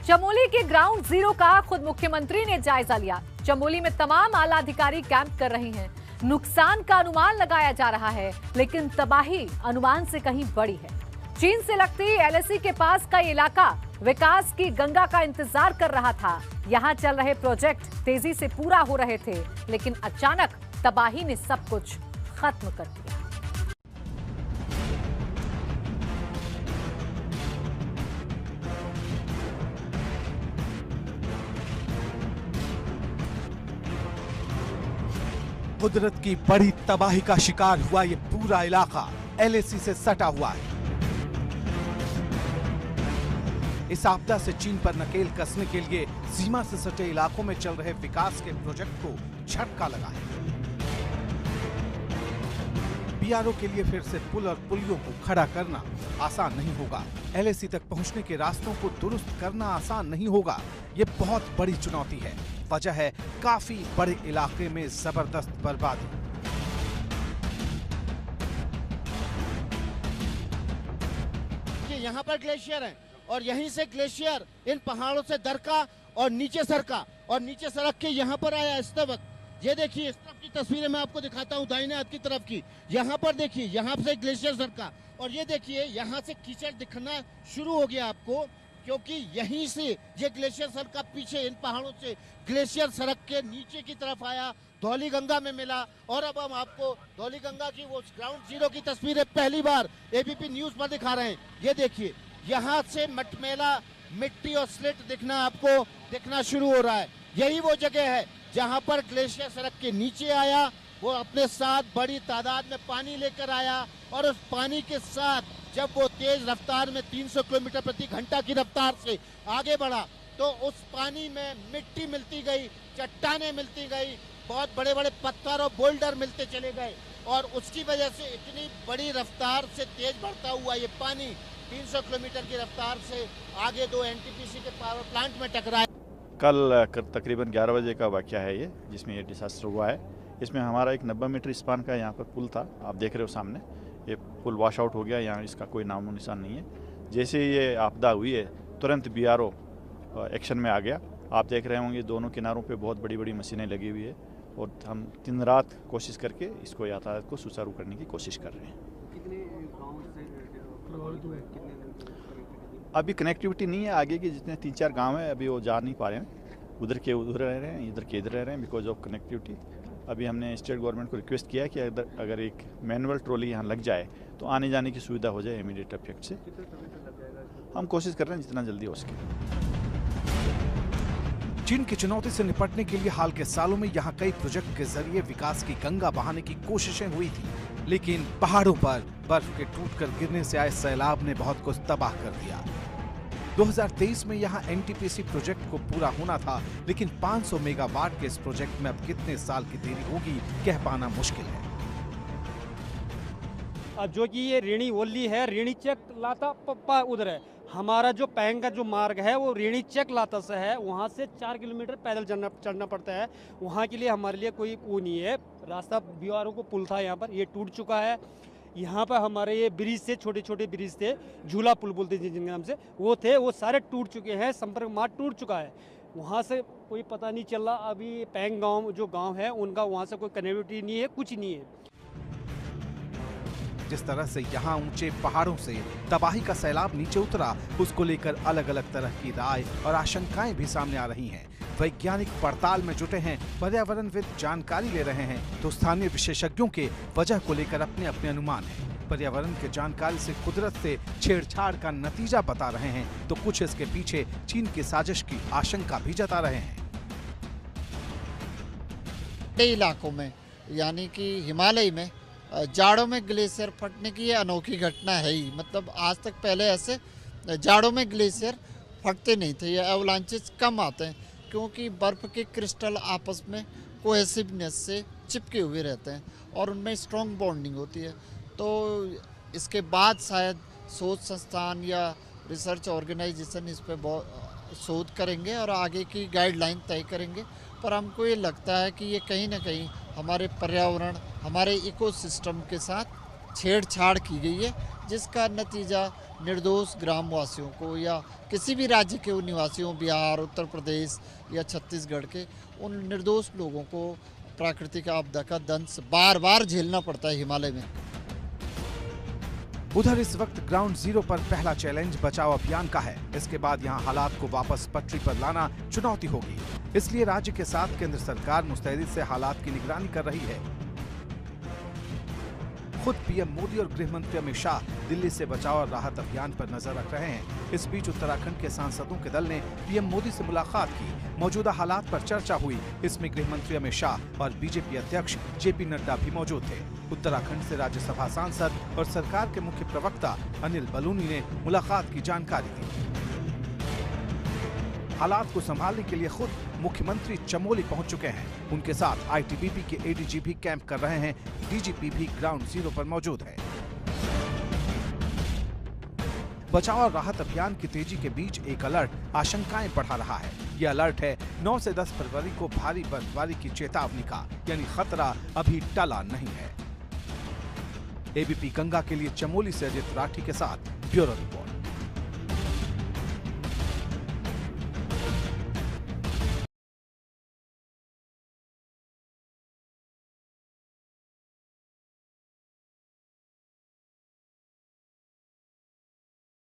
चमोली के ground zero का खुद मुख्यमंत्री ने जायजा लिया। चमोली में तमाम आला अधिकारी कैंप कर रहे हैं। नुकसान का अनुमान लगाया जा रहा है, लेकिन तबाही अनुमान से कहीं बड़ी है। चीन से लगती एलएसी के पास का इलाका विकास की गंगा का इंतजार कर रहा था। यहां चल रहे प्रोजेक्ट तेजी से पूरा हो रहे थे, लेकिन अचानक तबाही ने सब कुछ खत्म कर दिया। कुदरत की बड़ी तबाही का शिकार हुआ ये पूरा इलाका एलएसी से सटा हुआ है। इस आपदा से चीन पर नकेल कसने के लिए सीमा से सटे इलाकों में चल रहे विकास के प्रोजेक्ट को झटका लगा है। बीआरओ के लिए फिर से पुल और पुलियों को खड़ा करना आसान नहीं होगा। एलएसी तक पहुंचने के रास्तों को दुरुस्त करना आसान नहीं होगा। ये बहुत बड़ी चुनौती है। वजह है काफी बड़े इलाके में जबरदस्त बर्बादी। यहाँ पर ग्लेशियर है और यहीं से ग्लेशियर इन पहाड़ों से दरका और नीचे सरका और नीचे सड़क के यहाँ पर आया इस वक्त। ये देखिए, इस तरफ की तस्वीरें मैं आपको दिखाता हूँ, दाहिने हाथ की तरफ की। यहाँ पर देखिए, यहाँ से ग्लेशियर सरका और ये देखिए यहाँ से कीचड़ दिखना शुरू हो गया आपको, क्योंकि यहीं से ये ग्लेशियर सड़क का पीछे इन पहाड़ों से ग्लेशियर सड़क के नीचे की तरफ आया, धौली गंगा में मिला। और अब हम आपको धौली गंगा की वो ग्राउंड जीरो की तस्वीरें पहली बार एबीपी न्यूज पर दिखा रहे हैं। ये देखिए, यहाँ से मटमेला मिट्टी और स्लिट दिखना शुरू हो रहा है। यही वो जगह है जहाँ पर ग्लेशियर सड़क के नीचे आया, वो अपने साथ बड़ी तादाद में पानी लेकर आया और उस पानी के साथ जब वो तेज रफ्तार में 300 किलोमीटर प्रति घंटा की रफ्तार से आगे बढ़ा, तो उस पानी में मिट्टी मिलती गई, चट्टानें मिलती गई, बहुत बड़े बड़े पत्थर और बोल्डर मिलते चले गए और उसकी वजह से इतनी बड़ी रफ्तार से तेज बढ़ता हुआ ये पानी 300 किलोमीटर की रफ्तार से आगे दो एनटीपीसी के पावर प्लांट में टकराया। कल तकरीबन 11 बजे का वाकया है ये, जिसमें ये डिसास्टर हुआ है। इसमें हमारा एक 90 मीटर स्पान का यहाँ पर पुल था, आप देख रहे हो सामने। ये पुल वॉश आउट हो गया, यहाँ इसका कोई नामो निशान नहीं है। जैसे ये आपदा हुई है, तुरंत बीआरओ एक्शन में आ गया। आप देख रहे होंगे दोनों किनारों पे बहुत बड़ी बड़ी मशीनें लगी हुई है और हम दिन रात कोशिश करके इसको यातायात को सुचारू करने की कोशिश कर रहे हैं। कितने गाँव से प्रभावित हुए? अभी कनेक्टिविटी नहीं है, आगे के जितने 3-4 गांव हैं अभी वो जा नहीं पा रहे हैं। उधर के उधर रह रहे हैं, इधर के इधर रह रहे हैं बिकॉज ऑफ कनेक्टिविटी। अभी हमने स्टेट गवर्नमेंट को रिक्वेस्ट किया है कि अगर एक मैनुअल ट्रॉली यहाँ लग जाए तो आने जाने की सुविधा हो जाए इमीडिएट इफेक्ट से। हम कोशिश कर रहे हैं जितना जल्दी हो सके। चीन की चुनौती से निपटने के लिए हाल के सालों में यहाँ कई प्रोजेक्ट के जरिए विकास की गंगा बहाने की कोशिशें हुई थी, लेकिन पहाड़ों पर बर्फ के टूटकर गिरने से आए सैलाब ने बहुत कुछ तबाह कर दिया। 2023 में यहाँ एनटीपीसी प्रोजेक्ट को पूरा होना था, लेकिन 500 मेगावाट के इस प्रोजेक्ट में अब कितने साल की देरी होगी कह पाना मुश्किल है। अब जो कि ये ऋणी ओल्ली है, ऋणी चक लाता पप्पा उधर है। हमारा जो पैंग का जो मार्ग है वो ऋणी चक लाता से है, वहाँ से 4 किलोमीटर पैदल चढ़ना पड़ता है। वहाँ के लिए हमारे लिए कोई वो नहीं है रास्ता। बीआरओ को पुल था यहाँ पर, ये टूट चुका है। यहाँ पर हमारे ये ब्रिज थे, छोटे छोटे ब्रिज थे, झूला पुल बोलते थे जिनके नाम से, वो थे, वो सारे टूट चुके हैं। संपर्क मार्ग टूट चुका है, वहाँ से कोई पता नहीं चल रहा। अभी पैंग गांव जो गांव है उनका वहाँ से कोई कनेक्टिविटी नहीं है, कुछ नहीं है। जिस तरह से यहाँ ऊंचे पहाड़ों से तबाही का सैलाब नीचे उतरा, उसको लेकर अलग अलग तरह की राय और आशंकाएं भी सामने आ रही हैं। वैज्ञानिक पड़ताल में जुटे हैं, पर्यावरणविद जानकारी ले रहे हैं, तो स्थानीय विशेषज्ञों के वजह को लेकर अपने अपने अनुमान हैं। पर्यावरण के जानकारी से कुदरत से छेड़छाड़ का नतीजा बता रहे हैं, तो कुछ इसके पीछे चीन की साजिश की आशंका भी जता रहे हैं। इलाकों में यानी कि हिमालय में जाड़ों में ग्लेशियर फटने की ये अनोखी घटना है ही। मतलब आज तक पहले ऐसे जाड़ों में ग्लेशियर फटते नहीं थे, ये एवलांचेस कम आते हैं क्योंकि बर्फ़ के क्रिस्टल आपस में कोहेसिवनेस से चिपके हुए रहते हैं और उनमें स्ट्रॉन्ग बॉन्डिंग होती है। तो इसके बाद शायद शोध संस्थान या रिसर्च ऑर्गेनाइजेशन इस पर शोध करेंगे और आगे की गाइडलाइन तय करेंगे। पर हमको ये लगता है कि ये कहीं ना कहीं हमारे पर्यावरण, हमारे इकोसिस्टम के साथ छेड़छाड़ की गई है, जिसका नतीजा निर्दोष ग्रामवासियों को या किसी भी राज्य के निवासियों, बिहार, उत्तर प्रदेश या छत्तीसगढ़ के, उन निर्दोष लोगों को प्राकृतिक आपदा का दंश बार बार झेलना पड़ता है हिमालय में। उधर इस वक्त ग्राउंड जीरो पर पहला चैलेंज बचाव अभियान का है। इसके बाद यहां हालात को वापस पटरी पर लाना चुनौती होगी। इसलिए राज्य के साथ केंद्र सरकार मुस्तैदी से हालात की निगरानी कर रही है। खुद पीएम मोदी और गृह मंत्री अमित शाह दिल्ली से बचाव और राहत अभियान पर नजर रख रहे हैं। इस बीच उत्तराखंड के सांसदों के दल ने पीएम मोदी से मुलाकात की। मौजूदा हालात पर चर्चा हुई। इसमें गृह मंत्री अमित शाह और बीजेपी अध्यक्ष जेपी नड्डा भी मौजूद थे। उत्तराखंड से राज्यसभा सांसद और सरकार के मुख्य प्रवक्ता अनिल बलूनी ने मुलाकात की जानकारी दी। हालात को संभालने के लिए खुद मुख्यमंत्री चमोली पहुंच चुके हैं। उनके साथ आईटीबीपी के एडीजी भी कैंप कर रहे हैं। डीजीपी भी ग्राउंड जीरो पर मौजूद है। बचाव और राहत अभियान की तेजी के बीच एक अलर्ट आशंकाएं बढ़ा रहा है। यह अलर्ट है 9 से 10 फरवरी को भारी बर्फबारी की चेतावनी का, यानी खतरा अभी टला नहीं है। एबीपी गंगा के लिए चमोली से अजित राठी के साथ ब्यूरो रिपोर्ट।